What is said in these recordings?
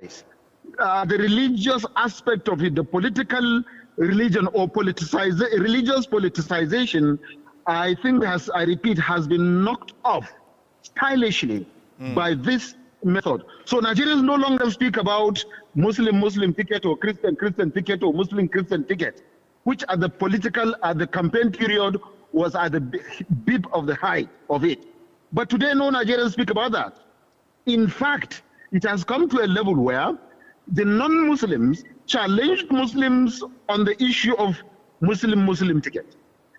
The religious aspect of it, the political religion or religious politicization, I think has been knocked off stylishly by this method. So Nigerians no longer speak about Muslim ticket or Christian ticket or Muslim Christian ticket, which at the campaign period was at the bib of the height of it. But today no Nigerians speak about that. In fact, it has come to a level where the non-Muslims challenged Muslims on the issue of Muslim ticket.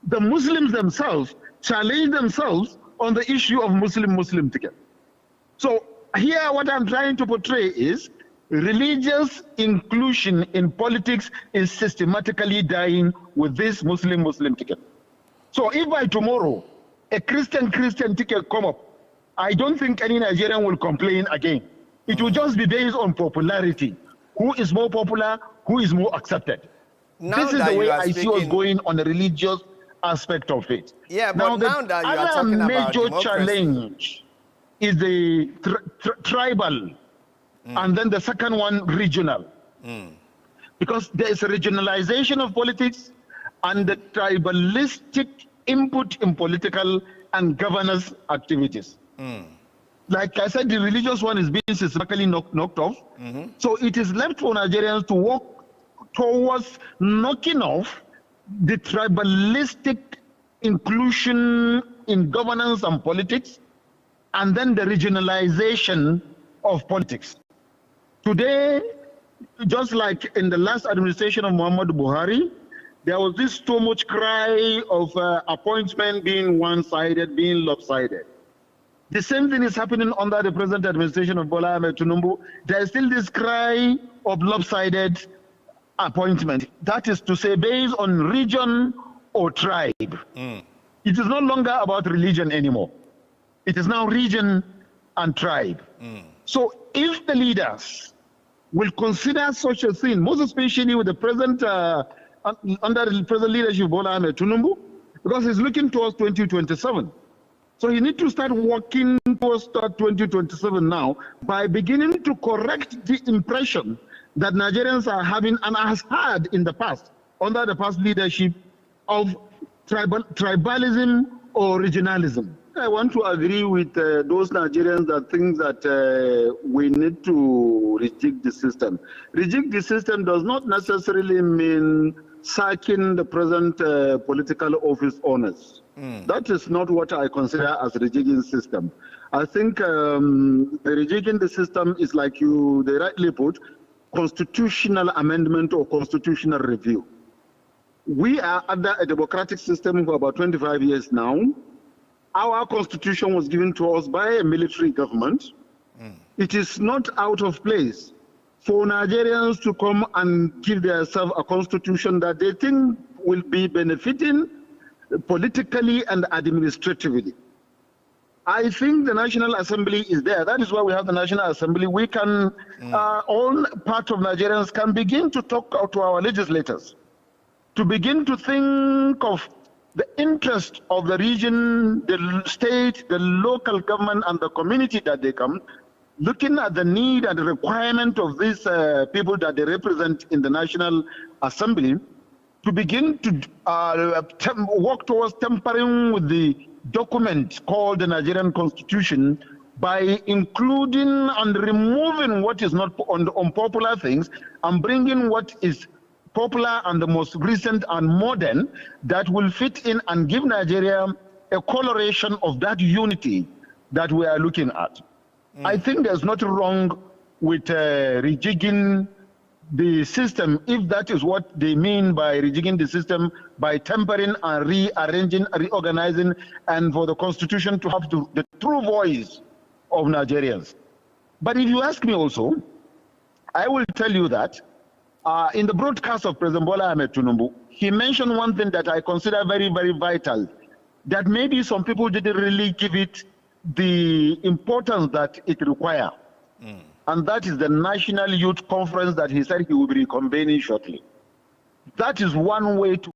The Muslims themselves challenged themselves on the issue of Muslim ticket. So here what I'm trying to portray is religious inclusion in politics is systematically dying with this Muslim ticket. So if by tomorrow a Christian ticket come up, I don't think any Nigerian will complain again. It will just be based on popularity. Who is more popular, who is more accepted. This is the way I see what's going on the religious aspect of it. Yeah, but now that you are talking about major challenge is the tribal, and then the second one, regional. Because there is a regionalization of politics and the tribalistic input in political and governance activities. Like I said, the religious one is being systematically knocked off. So it is left for Nigerians to work towards knocking off the tribalistic inclusion in governance and politics, and then the regionalization of politics. Today, just like in the last administration of Muhammadu Buhari, there was this so much cry of appointment being one-sided, being lopsided. The same thing is happening under the present administration of Bola Ahmed Tinubu. There is still this cry of lopsided appointment. That is to say, based on region or tribe. It is no longer about religion anymore. It is now region and tribe. So if the leaders will consider such a thing, most especially with the present, under the present leadership of Bola Ahmed Tinubu, because he's looking towards 2027. So you need to start working towards 2027 now by beginning to correct the impression that Nigerians are having and has had in the past, under the past leadership of tribalism or regionalism. I want to agree with those Nigerians that think that we need to reject the system. Reject the system does not necessarily mean sacking the present political office owners. That is not what I consider as rejecting the system. I think rejecting the system is, like they rightly put, constitutional amendment or constitutional review. We are under a democratic system for about 25 years now. Our constitution was given to us by a military government. It is not out of place for Nigerians to come and give themselves a constitution that they think will be benefiting politically and administratively. I think the National Assembly is there. That is why we have the National Assembly. We can, all part of Nigerians can begin to talk to our legislators, to begin to think of the interest of the region, the state, the local government, and the community that they come, looking at the need and the requirement of these people that they represent in the National Assembly, to begin to work towards tampering with the document called the Nigerian Constitution by including and removing what is not unpopular things and bringing what is popular and the most recent and modern that will fit in and give Nigeria a coloration of that unity that we are looking at. I think there's nothing wrong with rejigging the system, if that is what they mean by rejigging the system, by tempering and rearranging, reorganizing, and for the Constitution to have the true voice of Nigerians. But if you ask me also, I will tell you that in the broadcast of President Bola Ahmed Tinubu, he mentioned one thing that I consider very, very vital, that maybe some people didn't really give it the importance that it requires. And that is the National Youth Conference that he said he will be convening shortly. That is one way to